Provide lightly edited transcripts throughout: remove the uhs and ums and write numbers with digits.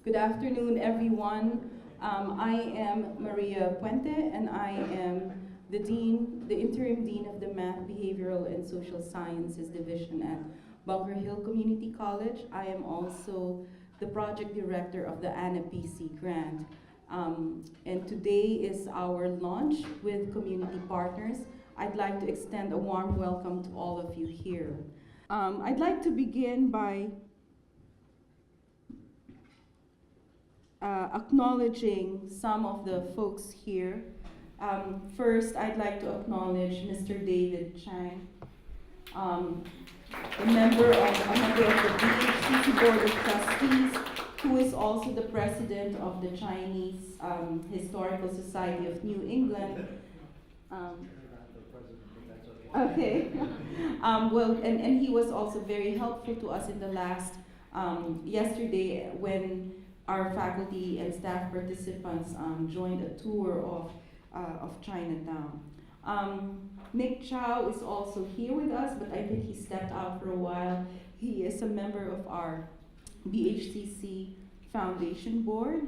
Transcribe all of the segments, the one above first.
Good afternoon, everyone. I am Maria Puente, and I am the interim dean of the Math, Behavioral, and Social Sciences Division at Bunker Hill Community College. I am also the project director of the AANAPISI grant. And today is our launch with community partners. I'd like to extend a warm welcome to all of you here. I'd like to begin by acknowledging some of the folks here. First, I'd like to acknowledge Mr. David Chang, a member of the BHCC Board of Trustees, who is also the president of the Chinese Historical Society of New England. Okay. And he was also very helpful to us in the last, yesterday when our faculty and staff participants joined a tour of Chinatown. Nick Chow is also here with us, but I think he stepped out for a while. He is a member of our BHCC Foundation Board.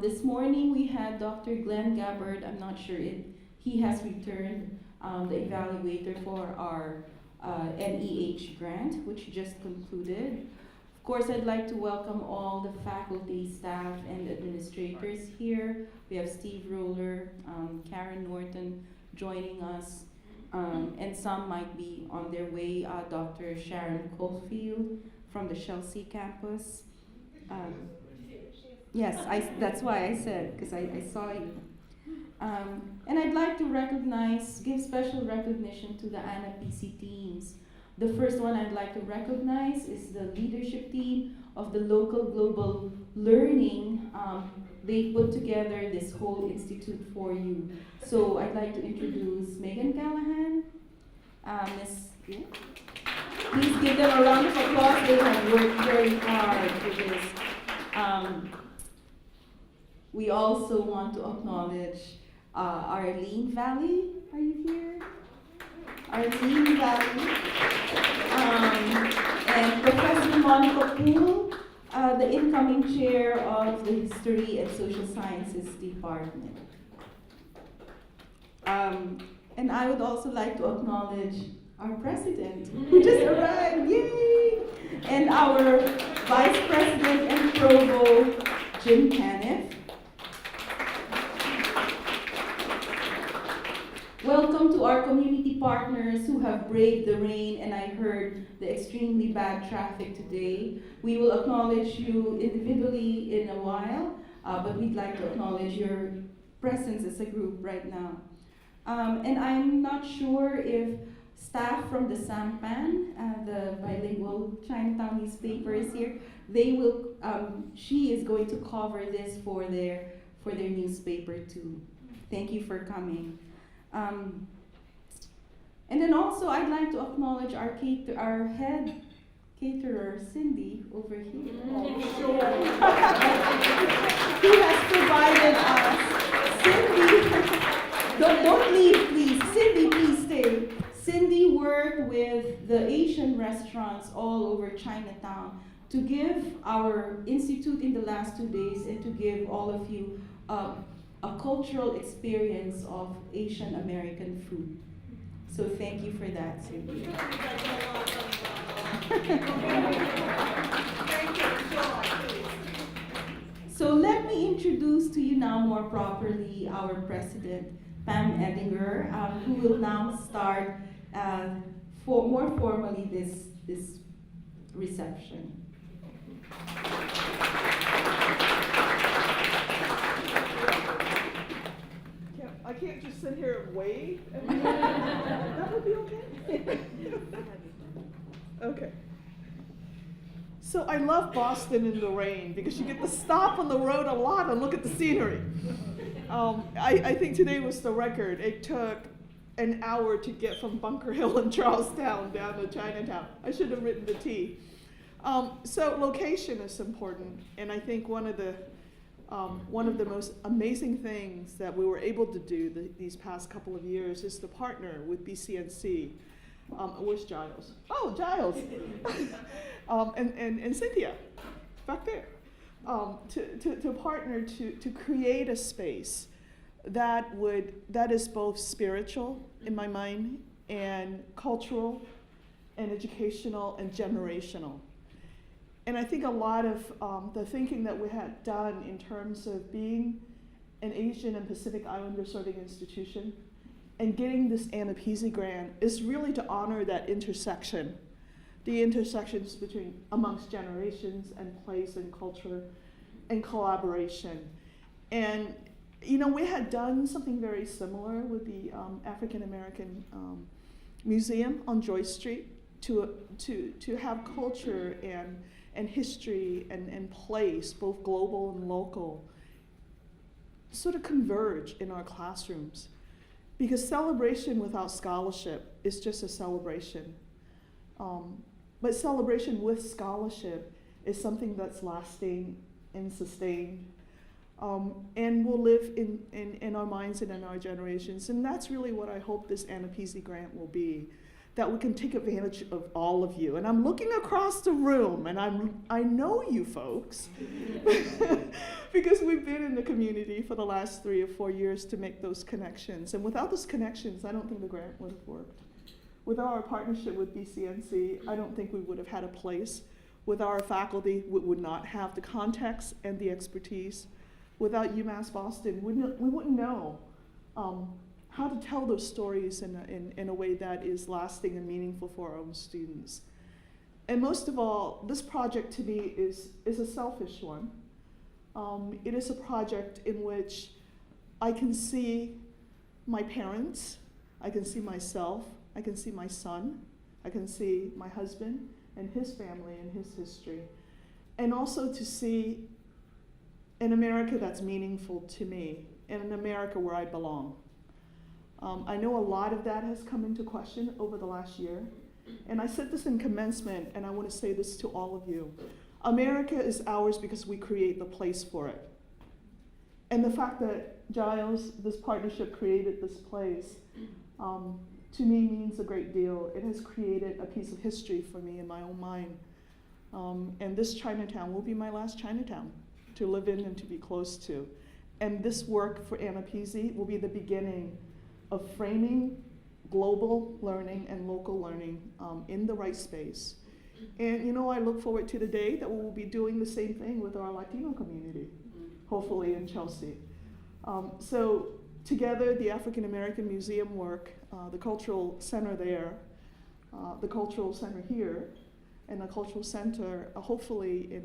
This morning we had Dr. Glenn Gabbard. I'm not sure if he has returned, the evaluator for our NEH grant, which just concluded. Of course, I'd like to welcome all the faculty, staff, and administrators here. We have Steve Roller, Karen Norton joining us, and some might be on their way. Dr. Sharon Caulfield from the Chelsea campus. Yes, that's why I said, because I saw you. And I'd like to give special recognition to the AANAPISI teams. The first one I'd like to recognize is the leadership team of the local global learning. They put together this whole institute for you. So I'd like to introduce Meghan Callaghan. Yeah. Please give them a round of applause. They have worked very hard for this. We also want to acknowledge Arlene Valley. Are you here? Arlene Valley. And Professor Monica Poole, the incoming chair of the History and Social Sciences Department. And I would also like to acknowledge our president, who just arrived, yay! And our vice president and provost, Jim Caniff. Welcome to our community partners who have braved the rain, and I heard the extremely bad traffic today. We will acknowledge you individually in a while, but we'd like to acknowledge your presence as a group right now. And I'm not sure if staff from the Sampan, the bilingual Chinatown newspaper is here. They will, she is going to cover this for their newspaper too. Thank you for coming. And then also I'd like to acknowledge our head caterer, Cindy, over here. Oh, sure. Who has provided us. Cindy, don't leave, please. Cindy, please stay. Cindy worked with the Asian restaurants all over Chinatown to give our institute in the last 2 days and to give all of you a cultural experience of Asian American food. So thank you for that, Cindy. So let me introduce to you now more properly our president, Pam Edinger, who will now start more formally this reception. I can't just sit here and wave. That would be okay? Okay. So I love Boston in the rain because you get to stop on the road a lot and look at the scenery. I think today was the record. It took an hour to get from Bunker Hill in Charlestown down to Chinatown. I should have written the T. So location is important, and I think one of the most amazing things that we were able to do these past couple of years is to partner with BCNC. Where's Giles? Oh, Giles! And Cynthia, back there. to partner to create a space that is both spiritual in my mind and cultural and educational and generational. And I think a lot of the thinking that we had done in terms of being an Asian and Pacific Islander serving institution and getting this AANAPISI grant is really to honor that intersection, the intersections amongst generations and place and culture and collaboration. And we had done something very similar with the African American Museum on Joyce Street to have culture and history and place, both global and local, sort of converge in our classrooms. Because celebration without scholarship is just a celebration. But celebration with scholarship is something that's lasting and sustained, and will live in our minds and in our generations. And that's really what I hope this AANAPISI grant will be, that we can take advantage of all of you. And I'm looking across the room, and I know you folks, because we've been in the community for the last 3 or 4 years to make those connections. And without those connections, I don't think the grant would have worked. Without our partnership with BCNC, I don't think we would have had a place. With our faculty, we would not have the context and the expertise. Without UMass Boston, we wouldn't know how to tell those stories in a way that is lasting and meaningful for our own students. And most of all, this project to me is a selfish one. It is a project in which I can see my parents, I can see myself, I can see my son, I can see my husband and his family and his history, and also to see an America that's meaningful to me, and an America where I belong. I know a lot of that has come into question over the last year, and I said this in commencement, and I want to say this to all of you. America is ours because we create the place for it. And the fact that Giles, this partnership, created this place, to me means a great deal. It has created a piece of history for me in my own mind. And this Chinatown will be my last Chinatown to live in and to be close to. And this work for AANAPISI will be the beginning of framing global learning and local learning in the right space. And I look forward to the day that we will be doing the same thing with our Latino community, hopefully in Chelsea. So together, the African American Museum work, the cultural center there, the cultural center here, and the cultural center, hopefully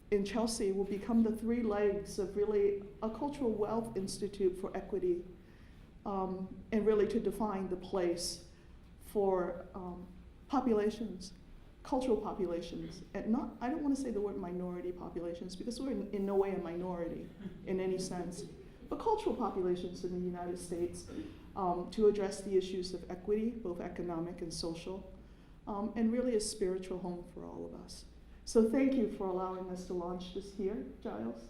in Chelsea, will become the 3 legs of really a cultural wealth institute for equity, and really to define the place for populations, cultural populations, and I don't want to say the word minority populations, because we're in no way a minority in any sense, but cultural populations in the United States, to address the issues of equity, both economic and social, and really a spiritual home for all of us. So thank you for allowing us to launch this here, Giles.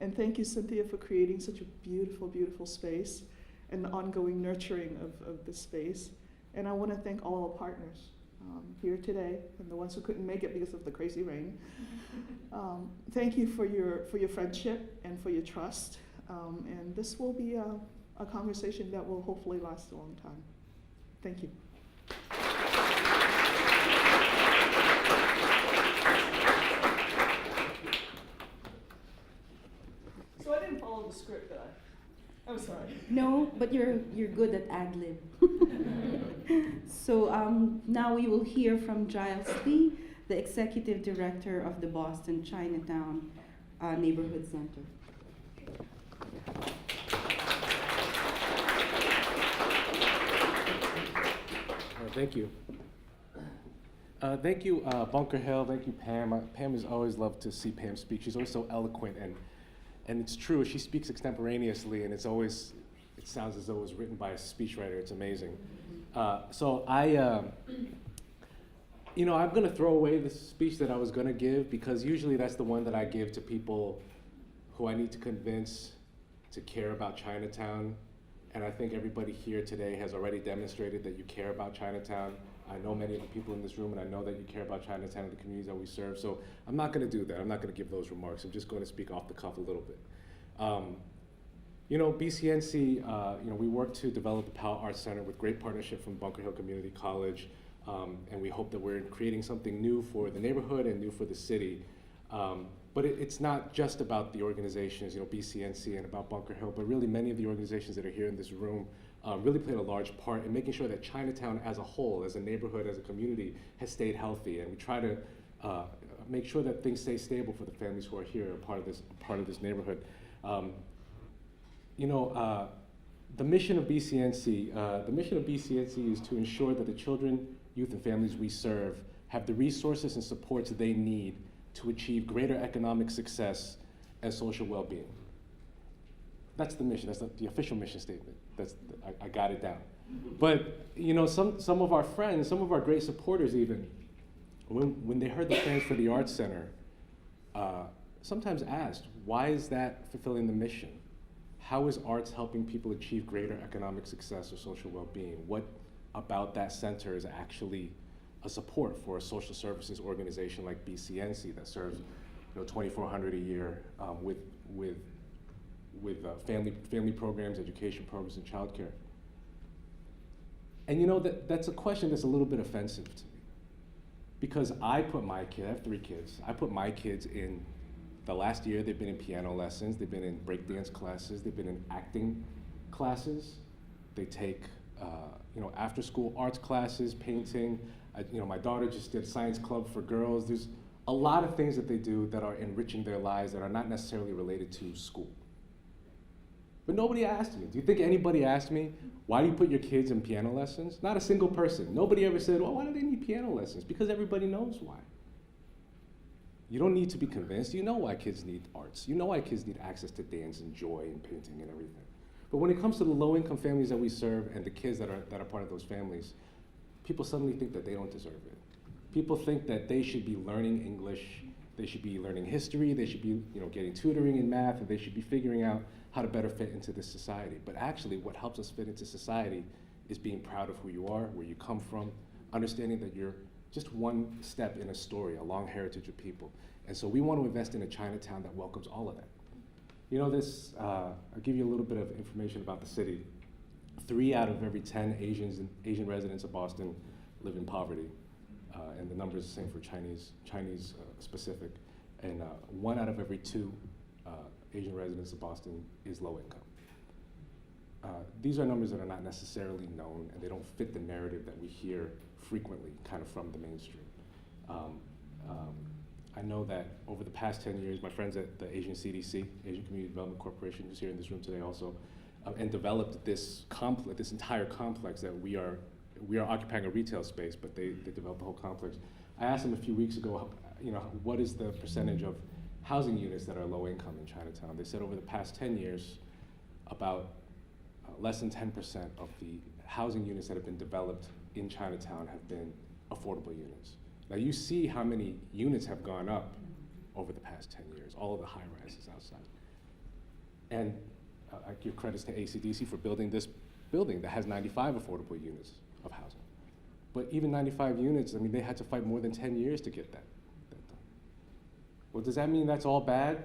And thank you, Cynthia, for creating such a beautiful, beautiful space and the ongoing nurturing of this space. And I want to thank all our partners here today, and the ones who couldn't make it because of the crazy rain. Thank you for your friendship and for your trust. And this will be a conversation that will hopefully last a long time. Thank you. So I didn't follow the script, did I? I'm sorry. No, but you're good at ad-lib. So now we will hear from Giles Li, the Executive Director of the Boston Chinatown Neighborhood Center. Thank you. Thank you, Bunker Hill. Thank you, Pam. Pam has always loved to see Pam speak. She's always so eloquent, and it's true. She speaks extemporaneously, and it sounds as though it was written by a speechwriter. It's amazing. So I'm going to throw away the speech that I was going to give, because usually that's the one that I give to people who I need to convince to care about Chinatown. And I think everybody here today has already demonstrated that you care about Chinatown. I know many of the people in this room, and I know that you care about Chinatown and the communities that we serve, so I'm not gonna do that. I'm not gonna give those remarks. I'm just gonna speak off the cuff a little bit. You know, BCNC, you know, we work to develop the Powell Arts Center with great partnership from Bunker Hill Community College, and we hope that we're creating something new for the neighborhood and new for the city. But it's not just about the organizations, you know, BCNC and about Bunker Hill, but really many of the organizations that are here in this room really played a large part in making sure that Chinatown as a whole, as a neighborhood, as a community, has stayed healthy. And we try to make sure that things stay stable for the families who are here, part of this neighborhood. You know, the mission of BCNC is to ensure that the children, youth, and families we serve have the resources and supports they need to achieve greater economic success and social well-being. That's the mission. That's the official mission statement. I got it down. But you know, some of our friends, some of our great supporters, even when they heard the plans for the Arts Center, sometimes asked, "Why is that fulfilling the mission? How is arts helping people achieve greater economic success or social well-being? What about that center is actually a support for a social services organization like BCNC that serves, you know, 2,400 a year with family programs, education programs, and childcare?" And you know, that's a question that's a little bit offensive to me, because I have 3 kids. I put my kids in. The last year, they've been in piano lessons, they've been in breakdance classes, they've been in acting classes. They take, you know, after-school arts classes, painting. You know, my daughter just did science club for girls. There's a lot of things that they do that are enriching their lives that are not necessarily related to school. But nobody asked me. Do you think anybody asked me, why do you put your kids in piano lessons? Not a single person. Nobody ever said, well, why do they need piano lessons? Because everybody knows why. You don't need to be convinced. You know why kids need arts. You know why kids need access to dance and joy and painting and everything. But when it comes to the low-income families that we serve and the kids that are part of those families, people suddenly think that they don't deserve it. People think that they should be learning English, they should be learning history, they should be, you know, getting tutoring in math, and they should be figuring out how to better fit into this society. But actually, what helps us fit into society is being proud of who you are, where you come from, understanding that you're just one step in a story, a long heritage of people. And so we want to invest in a Chinatown that welcomes all of that. You know, I'll give you a little bit of information about the city. 3 out of every 10 Asian residents of Boston live in poverty. And the number is the same for Chinese specific. And 1 out of every 2 Asian residents of Boston is low income. These are numbers that are not necessarily known, and they don't fit the narrative that we hear frequently kind of from the mainstream. I know that over the past 10 years, my friends at the Asian CDC, Asian Community Development Corporation, who's here in this room today also, and developed this entire complex that we are occupying a retail space, but they developed the whole complex. I asked them a few weeks ago, you know, what is the percentage of housing units that are low income in Chinatown? They said over the past 10 years, about less than 10% of the housing units that have been developed in Chinatown have been affordable units. Now you see how many units have gone up over the past 10 years, all of the high rises outside. And I give credits to ACDC for building this building that has 95 affordable units of housing. But even 95 units, I mean, they had to fight more than 10 years to get that done. Well, does that mean that's all bad?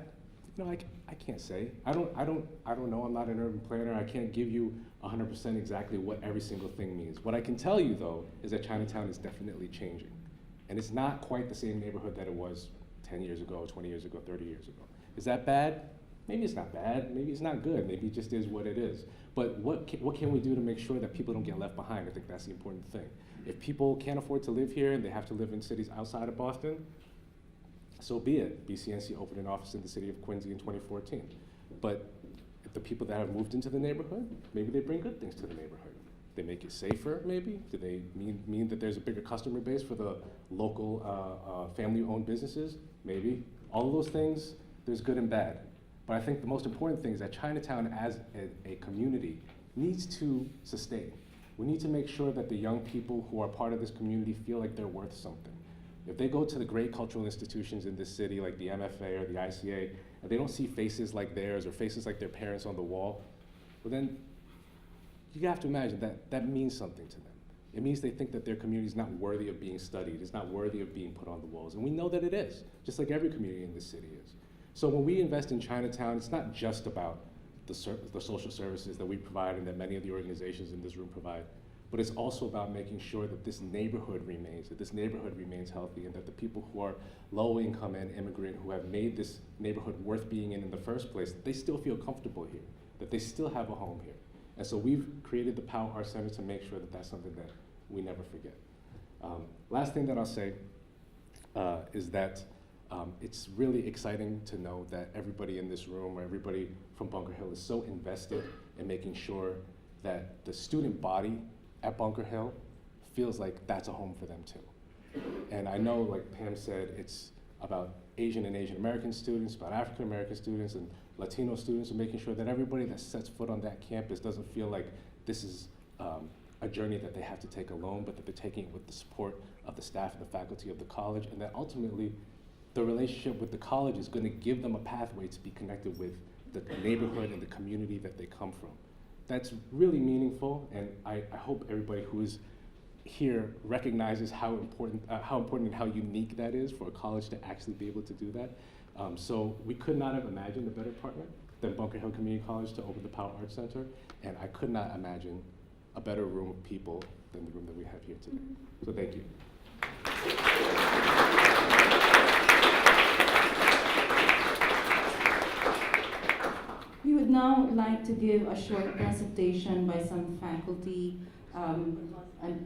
You know, I can't say. I don't know. I'm not an urban planner. I can't give you 100% exactly what every single thing means. What I can tell you, though, is that Chinatown is definitely changing. And it's not quite the same neighborhood that it was 10 years ago, 20 years ago, 30 years ago. Is that bad? Maybe it's not bad. Maybe it's not good. Maybe it just is what it is. But what can we do to make sure that people don't get left behind? I think that's the important thing. If people can't afford to live here and they have to live in cities outside of Boston, so be it. BCNC opened an office in the city of Quincy in 2014. But if the people that have moved into the neighborhood, maybe they bring good things to the neighborhood. They make it safer, maybe? Do they mean that there's a bigger customer base for the local family-owned businesses? Maybe. All of those things, there's good and bad. But I think the most important thing is that Chinatown as a community needs to sustain. We need to make sure that the young people who are part of this community feel like they're worth something. If they go to the great cultural institutions in this city, like the MFA or the ICA, and they don't see faces like theirs or faces like their parents on the wall, well then, you have to imagine that that means something to them. It means they think that their community is not worthy of being studied, it's not worthy of being put on the walls. And we know that it is, just like every community in this city is. So when we invest in Chinatown, it's not just about the social services that we provide and that many of the organizations in this room provide, but it's also about making sure that this neighborhood remains healthy, and that the people who are low income and immigrant who have made this neighborhood worth being in the first place, they still feel comfortable here, that they still have a home here. And so we've created the Powell Arts Center to make sure that that's something that we never forget. Last thing that I'll say is that it's really exciting to know that everybody in this room, or everybody from Bunker Hill, is so invested in making sure that the student body at Bunker Hill feels like that's a home for them too. And I know, like Pam said, it's about Asian and Asian American students, about African American students and Latino students, and making sure that everybody that sets foot on that campus doesn't feel like this is a journey that they have to take alone, but that they're taking it with the support of the staff and the faculty of the college, and that ultimately the relationship with the college is going to give them a pathway to be connected with the neighborhood and the community that they come from. That's really meaningful, and I hope everybody who is here recognizes how important and how unique that is for a college to actually be able to do that. So we could not have imagined a better partner than Bunker Hill Community College to open the Powell Arts Center, and I could not imagine a better room of people than the room that we have here today. So thank you. We would now like to give a short presentation by some faculty,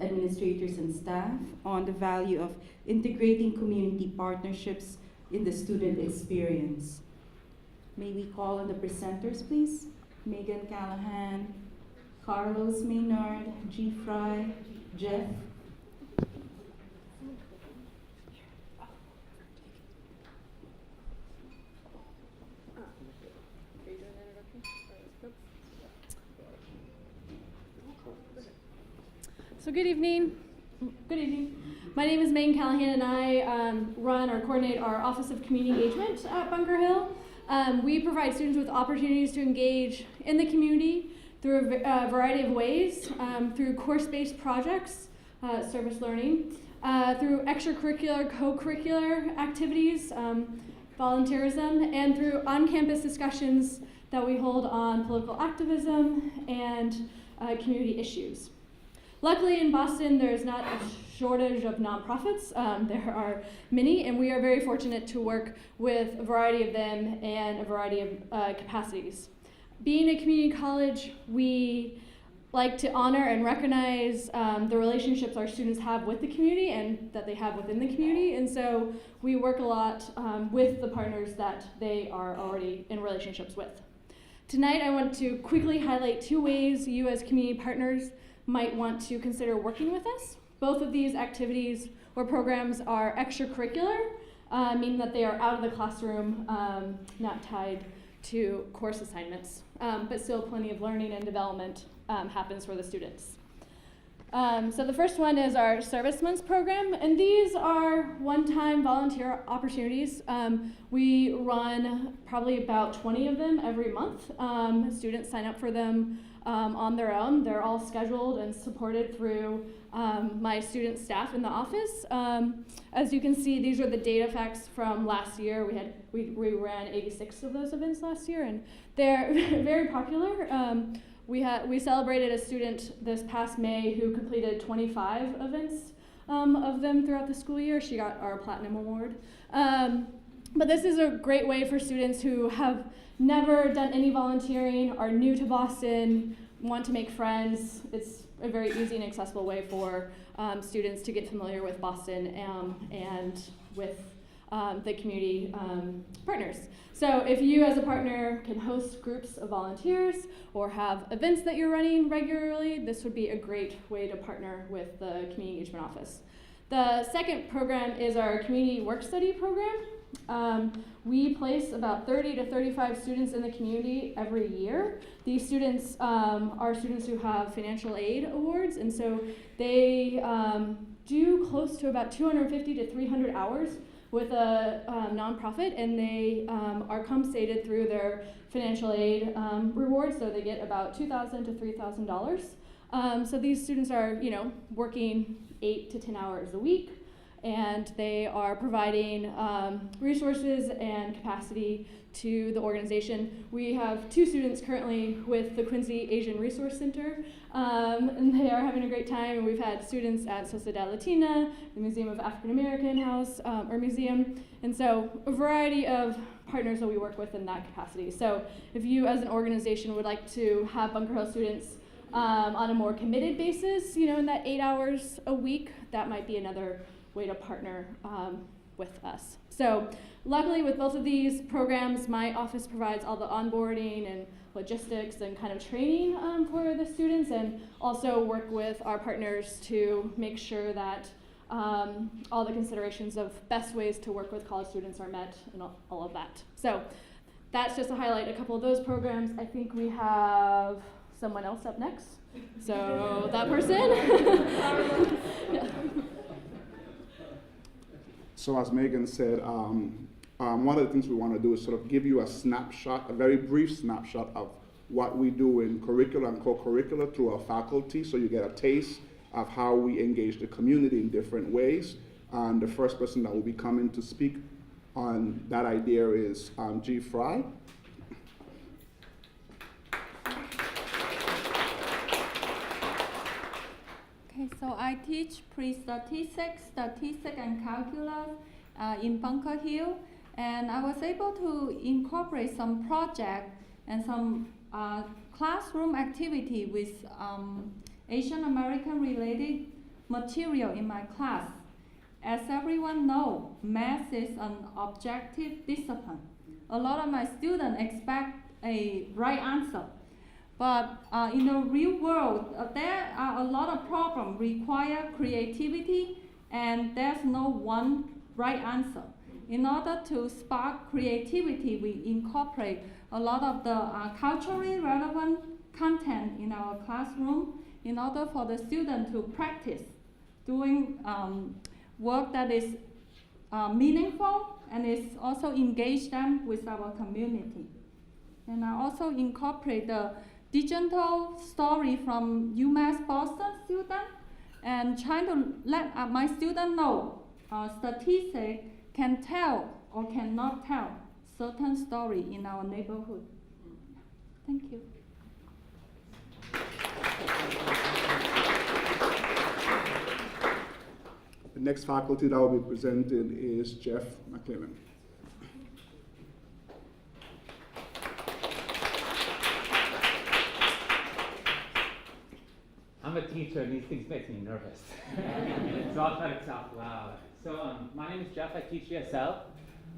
administrators and staff on the value of integrating community partnerships in the student experience. May we call on the presenters, please? Meghan Callaghan, Carlos Maynard, Jie Frye, Jeff. So good evening. Good evening. My name is Meghan Callaghan, and I run or coordinate our Office of Community Engagement at Bunker Hill. We provide students with opportunities to engage in the community through a variety of ways, through course-based projects, service learning, through extracurricular, co-curricular activities, volunteerism, and through on-campus discussions that we hold on political activism and community issues. Luckily in Boston, there's not a shortage of nonprofits. There are many, and we are very fortunate to work with a variety of them and a variety of capacities. Being a community college, we like to honor and recognize the relationships our students have with the community and that they have within the community, and so we work a lot with the partners that they are already in relationships with. Tonight, I want to quickly highlight 2 ways you as community partners might want to consider working with us. Both of these activities or programs are extracurricular, meaning that they are out of the classroom, not tied to course assignments, but still plenty of learning and development happens for the students. So the first one is our Service Months program, and these are one-time volunteer opportunities. We run probably about 20 of them every month. Students sign up for them on their own. They're all scheduled and supported through my student staff in the office. As you can see, these are the data facts from last year. We ran 86 of those events last year, and they're very popular. We celebrated a student this past May who completed 25 events of them throughout the school year. She got our Platinum Award. But this is a great way for students who have never done any volunteering, are new to Boston, want to make friends. It's a very easy and accessible way for students to get familiar with Boston and with the community partners. So if you as a partner can host groups of volunteers or have events that you're running regularly, this would be a great way to partner with the Community Engagement Office. The second program is our Community Work Study program. We place about 30 to 35 students in the community every year. These students are students who have financial aid awards, and so they do close to about 250 to 300 hours with a nonprofit, and they are compensated through their financial aid rewards, so they get about $2,000 to $3,000. So these students are, working 8 to 10 hours a week, and they are providing resources and capacity to the organization. We have 2 students currently with the Quincy Asian Resource Center, and they are having a great time. And we've had students at Sociedad Latina, the Museum of African American House, or Museum, and so a variety of partners that we work with in that capacity. So if you as an organization would like to have Bunker Hill students on a more committed basis, in that 8 hours a week, that might be another way to partner with us. So luckily with both of these programs, my office provides all the onboarding and logistics and kind of training for the students, and also work with our partners to make sure that all the considerations of best ways to work with college students are met and all of that. So that's just to highlight a couple of those programs. I think we have someone else up next. So that person. Yeah. So as Meghan said, one of the things we want to do is sort of give you a snapshot, a very brief snapshot of what we do in curricular and co-curricular through our faculty, so you get a taste of how we engage the community in different ways. And the first person that will be coming to speak on that idea is Jie Frye. Okay, so I teach pre-statistics, statistics, and calculus in Bunker Hill, and I was able to incorporate some project and some classroom activity with Asian American related material in my class. As everyone knows, math is an objective discipline. A lot of my students expect a right answer. But in the real world, there are a lot of problems require creativity, and there's no one right answer. In order to spark creativity, we incorporate a lot of the culturally relevant content in our classroom in order for the student to practice doing work that is meaningful and is also engage them with our community. And I also incorporate the digital story from UMass Boston student, and trying to let my students know statistics can tell or cannot tell certain story in our neighborhood. Thank you. The next faculty that will be presented is Jeff McClelland. I'm a teacher, and these things make me nervous. So I'll try to talk loud. So my name is Jeff. I teach ESL.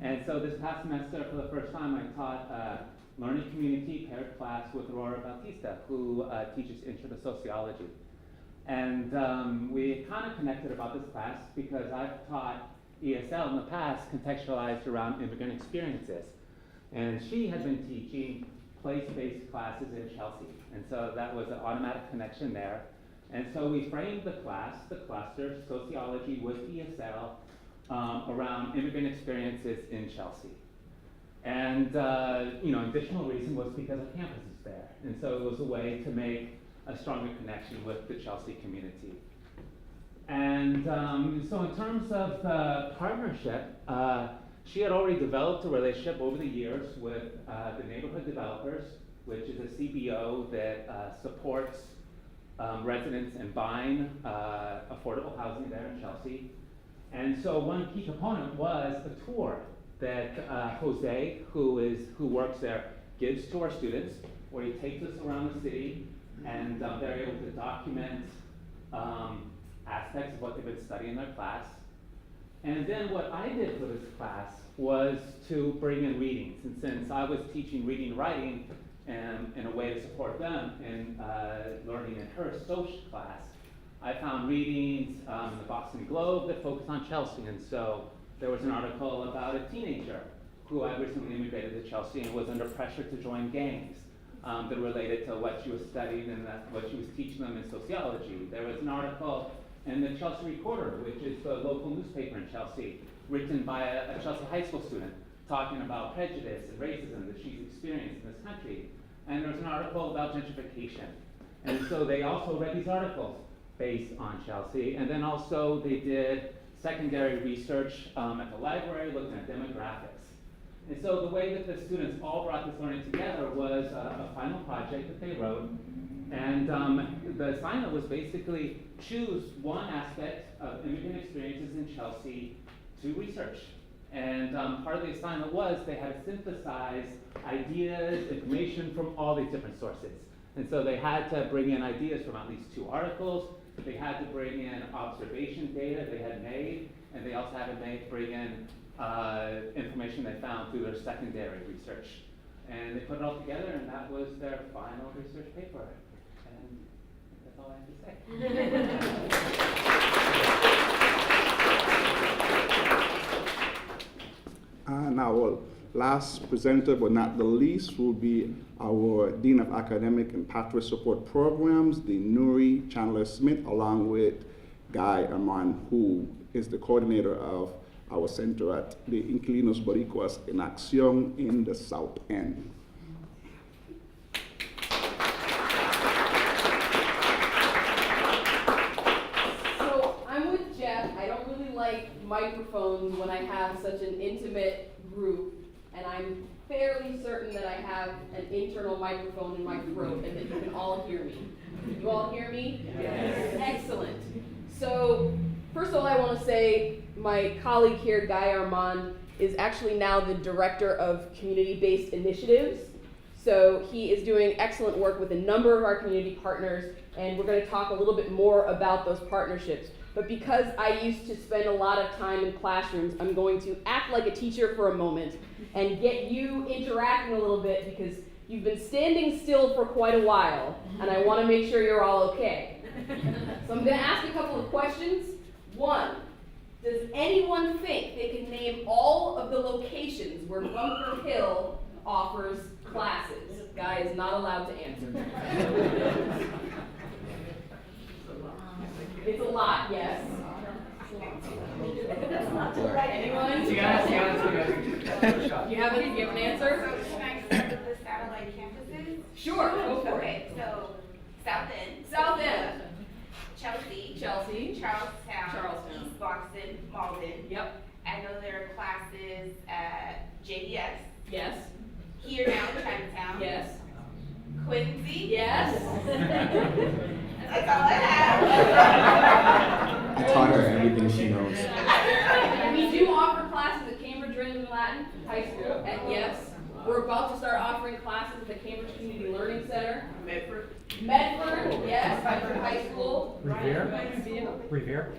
And so this past semester, for the first time, I taught Learning Community paired class with Aurora Bautista, who teaches Intro to Sociology. And we kind of connected about this class because I've taught ESL in the past contextualized around immigrant experiences. And she had been teaching place-based classes in Chelsea. And so that was an automatic connection there. And so we framed the class, the cluster, sociology with ESL, around immigrant experiences in Chelsea. And additional reason was because our campus is there. And so it was a way to make a stronger connection with the Chelsea community. And so in terms of the partnership, she had already developed a relationship over the years with the Neighborhood Developers, which is a CBO that supports residents in buying affordable housing there in Chelsea. And so one key component was a tour that Jose, who works there, gives to our students, where he takes us around the city, and they're able to document aspects of what they've been studying in their class. And then what I did for this class was to bring in readings. And since I was teaching reading and writing in a way to support them in learning in her social class, I found readings in the Boston Globe that focused on Chelsea. And so there was an article about a teenager who had recently immigrated to Chelsea and was under pressure to join gangs that related to what she was studying and what she was teaching them in sociology. There was an article in the Chelsea Recorder, which is the local newspaper in Chelsea, written by a Chelsea high school student, talking about prejudice and racism that she's experienced in this country. And there was an article about gentrification. And so they also read these articles based on Chelsea. And then also they did secondary research at the library looking at demographics. And so the way that the students all brought this learning together was a final project that they wrote. And the assignment was basically choose one aspect of immigrant experiences in Chelsea to research. And part of the assignment was they had to synthesize ideas, information from all these different sources. And so they had to bring in ideas from at least 2 articles. They had to bring in observation data they had made, and they also had to bring in information they found through their secondary research. And they put it all together, and that was their final research paper. And that's all I have to say. And our last presenter, but not the least, will be our Dean of Academic and Pathway Support Programs, the Nuri Chandler-Smith, along with Guy Armand, who is the coordinator of our center at the Inquilinos Boricuas en Acción in the South End. So I'm with Jeff. I don't really like microphones when I have such an intimate group, and I'm fairly certain that I have an internal microphone in my throat and that you can all hear me. You all hear me? Yes. Excellent. So first of all, I want to say my colleague here, Guy Armand, is actually now the director of community-based initiatives. So he is doing excellent work with a number of our community partners, and we're going to talk a little bit more about those partnerships. But because I used to spend a lot of time in classrooms, I'm going to act like a teacher for a moment and get you interacting a little bit, because you've been standing still for quite a while, and I want to make sure you're all okay. So I'm going to ask a couple of questions. 1, does anyone think they can name all of the locations where Bunker Hill offers classes? Guy is not allowed to answer. It's a lot, yes. Anyone? You have an answer? So can I start with the satellite campuses? Sure, go for it. Okay, so South End. South End. Chelsea. Charlestown. East Boston, Malden. Yep. I know there are classes at JDS. Yes. Here now in Chinatown. Yes. Quincy. Yes. That's all I have. I taught her everything she knows. We do offer classes at Cambridge Random Latin High School, and yes, we're about to start offering classes at the Cambridge Community Learning Center. Medford, yes, Medford High School. Revere?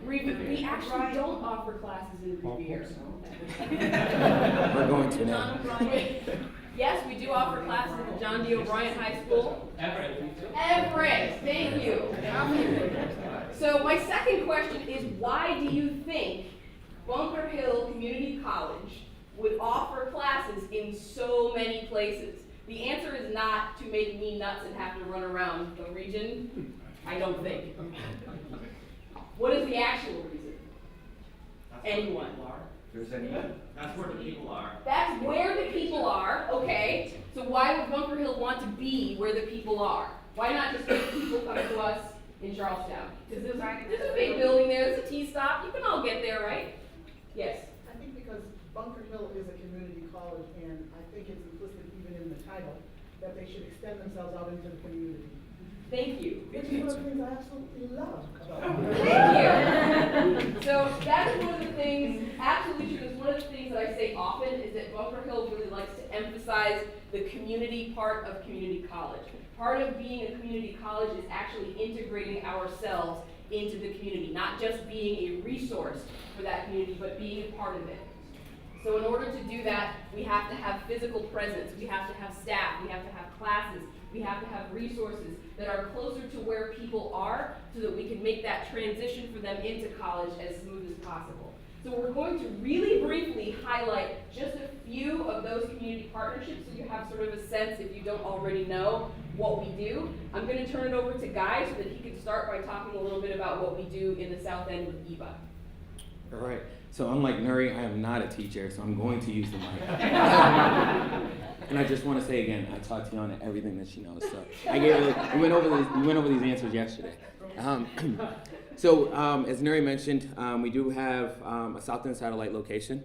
We actually don't offer classes in Revere. We're going to now. Yes, we do offer classes at the John D. O'Brien High School. Everett, thank you. So my second question is, why do you think Bunker Hill Community College would offer classes in so many places? The answer is not to make me nuts and have to run around the region. I don't think. What is the actual reason? Anyone? That's where the people are. That's where the people are, okay. So why would Bunker Hill want to be where the people are? Why not just make people come to us in Charlestown? Because there's a big building there, there's a T-stop, you can all get there, right? Yes. I think because Bunker Hill is a community college, and I think it's implicit even in the title, that they should extend themselves out into the community. Thank you. Which is one of the things I absolutely love about Thank you. So that is one of the things, absolutely true, is one of the things that I say often, is that Bunker Hill really likes to emphasize the community part of community college. Part of being a community college is actually integrating ourselves into the community, not just being a resource for that community, but being a part of it. So in order to do that, we have to have physical presence, we have to have staff, we have to have classes, we have to have resources that are closer to where people are so that we can make that transition for them into college as smooth as possible. So we're going to really briefly highlight just a few of those community partnerships so you have sort of a sense, if you don't already know, what we do. I'm going to turn it over to Guy so that he can start by talking a little bit about what we do in the South End with EVA. All right. So unlike Nuri, I am not a teacher, so I'm going to use the mic. And I just want to say again, I taught Tiana everything that she knows. So we went over these answers yesterday. As Nuri mentioned, we do have a Southern satellite location.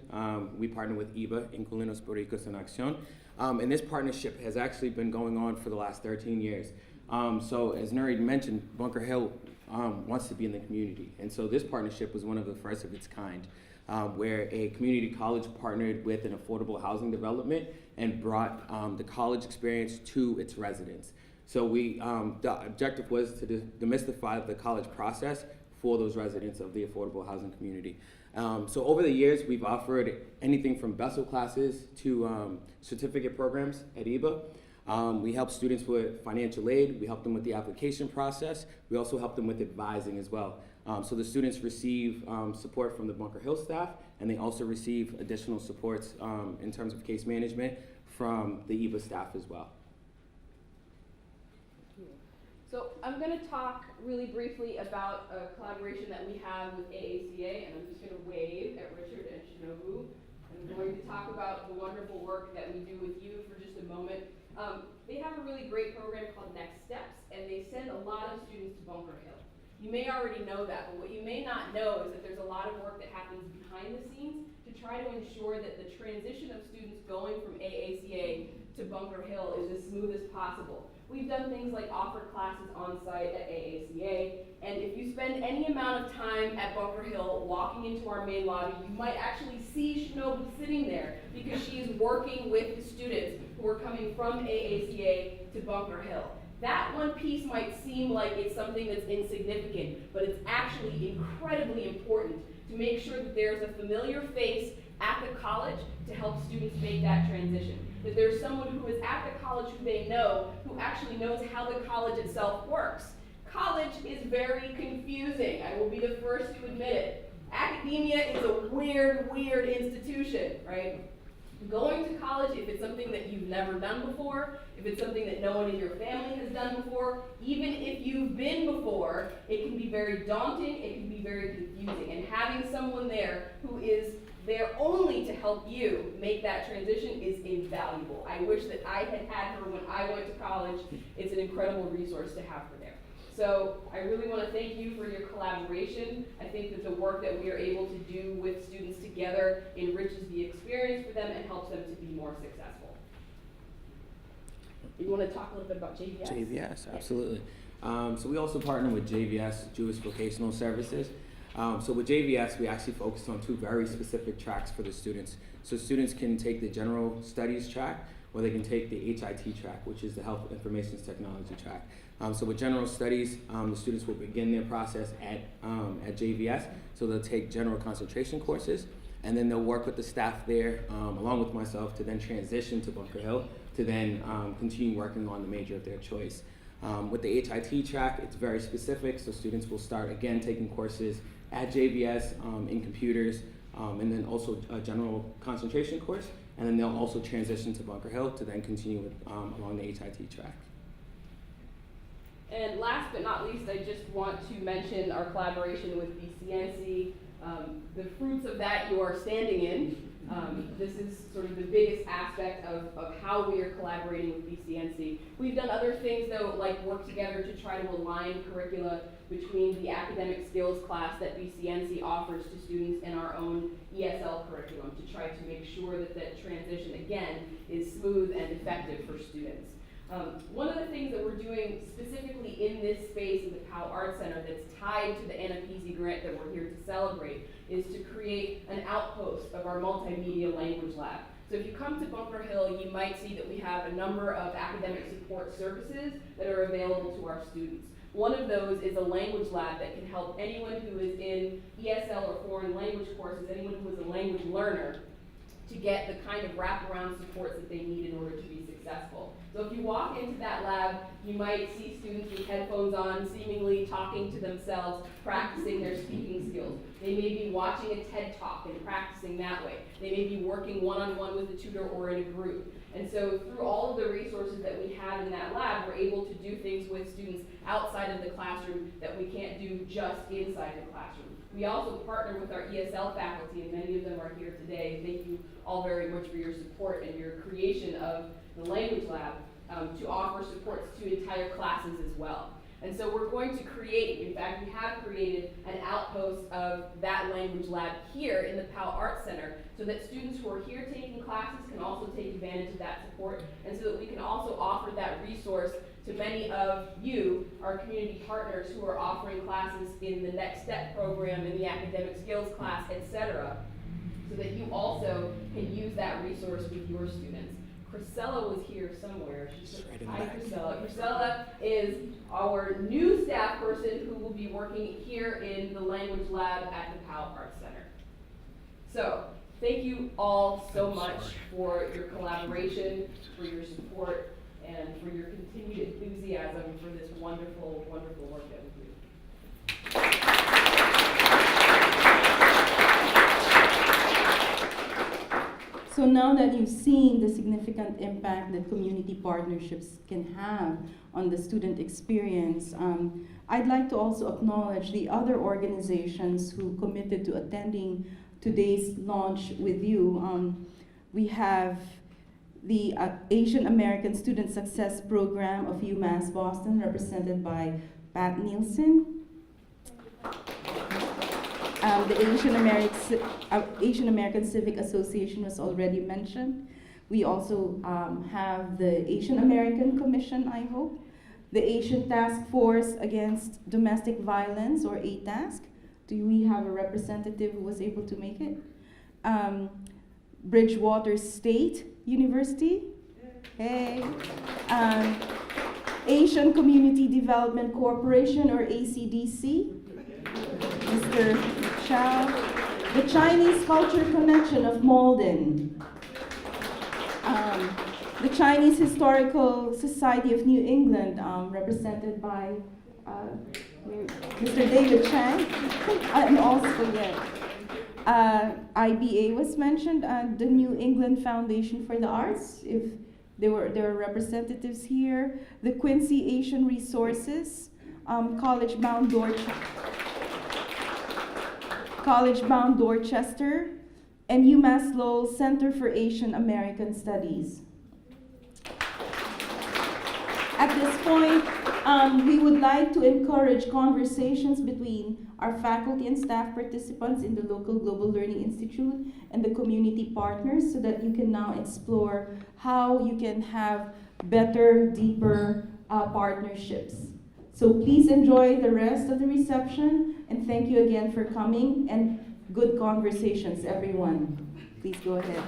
We partner with IBA, Incluidos Boricos en Acción. And this partnership has actually been going on for the last 13 years. So as Nuri mentioned, Bunker Hill wants to be in the community. And so this partnership was one of the first of its kind, where a community college partnered with an affordable housing development and brought the college experience to its residents. So the objective was to demystify the college process for those residents of the affordable housing community. So over the years, we've offered anything from BESL classes to certificate programs at IBA. We help students with financial aid. We help them with the application process. We also help them with advising as well. So the students receive support from the Bunker Hill staff, and they also receive additional supports in terms of case management from the IBA staff as well. So I'm going to talk really briefly about a collaboration that we have with AACA, and I'm just going to wave at Richard and Shinobu. I'm going to talk about the wonderful work that we do with you for just a moment. They have a really great program called Next Steps, and they send a lot of students to Bunker Hill. You may already know that, but what you may not know is that there's a lot of work that happens behind the scenes to try to ensure that the transition of students going from AACA to Bunker Hill is as smooth as possible. We've done things like offer classes on site at AACA, and if you spend any amount of time at Bunker Hill walking into our main lobby, you might actually see Shinobu sitting there because she is working with the students who are coming from AACA to Bunker Hill. That one piece might seem like it's something that's insignificant, but it's actually incredibly important to make sure that there's a familiar face at the college to help students make that transition. That there's someone who is at the college who they know, who actually knows how the college itself works. College is very confusing. I will be the first to admit it. Academia is a weird, weird institution, right? Going to college, if it's something that you've never done before, if it's something that no one in your family has done before, even if you've been before, it can be very daunting, it can be very confusing. And having someone there who is there only to help you make that transition is invaluable. I wish that I had had her when I went to college. It's an incredible resource to have her there. So I really want to thank you for your collaboration. I think that the work that we are able to do with students together enriches the experience for them and helps them to be more successful. You want to talk a little bit about JVS? JVS, absolutely. So we also partner with JVS, Jewish Vocational Services. So with JVS, we actually focus on two very specific tracks for the students. So students can take the general studies track, or they can take the HIT track, which is the Health Information Technology track. So with general studies, the students will begin their process at JVS. So they'll take general concentration courses, and then they'll work with the staff there, along with myself, to then transition to Bunker Hill, to then continue working on the major of their choice. With the HIT track, it's very specific, so students will start again taking courses at JVS in computers, and then also a general concentration course, and then they'll also transition to Bunker Hill to then continue with, along the HIT track. And last but not least, I just want to mention our collaboration with BCNC. The fruits of that you are standing in. This is sort of the biggest aspect of how we are collaborating with BCNC. We've done other things though, like work together to try to align curricula between the academic skills class that BCNC offers to students and our own ESL curriculum to try to make sure that that transition, again, is smooth and effective for students. One of the things that we're doing specifically in this space in the Powell Art Center that's tied to the AANAPISI grant that we're here to celebrate is to create an outpost of our multimedia language lab. So if you come to Bunker Hill, you might see that we have a number of academic support services that are available to our students. One of those is a language lab that can help anyone who is in ESL or foreign language courses, anyone who is a language learner, to get the kind of wraparound supports that they need in order to be successful. So if you walk into that lab, you might see students with headphones on, seemingly talking to themselves, practicing their speaking skills. They may be watching a TED Talk and practicing that way. They may be working one-on-one with a tutor or in a group. And so through all of the resources that we have in that lab, we're able to do things with students outside of the classroom that we can't do just inside the classroom. We also partner with our ESL faculty, and many of them are here today. Thank you all very much for your support and your creation of the language lab, to offer supports to entire classes as well. And so we're going to create, in fact, we have created an outpost of that language lab here in the Powell Arts Center so that students who are here taking classes can also take advantage of that support, and so that we can also offer that resource to many of you, our community partners who are offering classes in the Next Step program, in the academic skills class, etc., so that you also can use that resource with your students. Priscilla was here somewhere. Hi, Priscilla. Priscilla is our new staff person who will be working here in the language lab at the Powell Arts Center. So, thank you all so much for your collaboration, for your support, and for your continued enthusiasm for this wonderful, wonderful work that we do. So now that you've seen the significant impact that community partnerships can have on the student experience, I'd like to also acknowledge the other organizations who committed to attending today's launch with you. We have the Asian American Student Success Program of UMass Boston, represented by Pat Nielsen. The Asian American Civic Association was already mentioned. We also have the Asian American Commission, I hope. The Asian Task Force Against Domestic Violence, or ATASK. Do we have a representative who was able to make it? Bridgewater State University. Hey. Asian Community Development Corporation, or ACDC. Mr. Chow. The Chinese Culture Connection of Malden. The Chinese Historical Society of New England, represented by Mr. David Chang. And also, IBA was mentioned, the New England Foundation for the Arts, if there are representatives here. The Quincy Asian Resources, College Bound Dorchester, and UMass Lowell Center for Asian American Studies. At this point, we would like to encourage conversations between our faculty and staff participants in the local Global Learning Institute and the community partners, so that you can now explore how you can have better, deeper partnerships. So please enjoy the rest of the reception, and thank you again for coming, and good conversations, everyone. Please go ahead.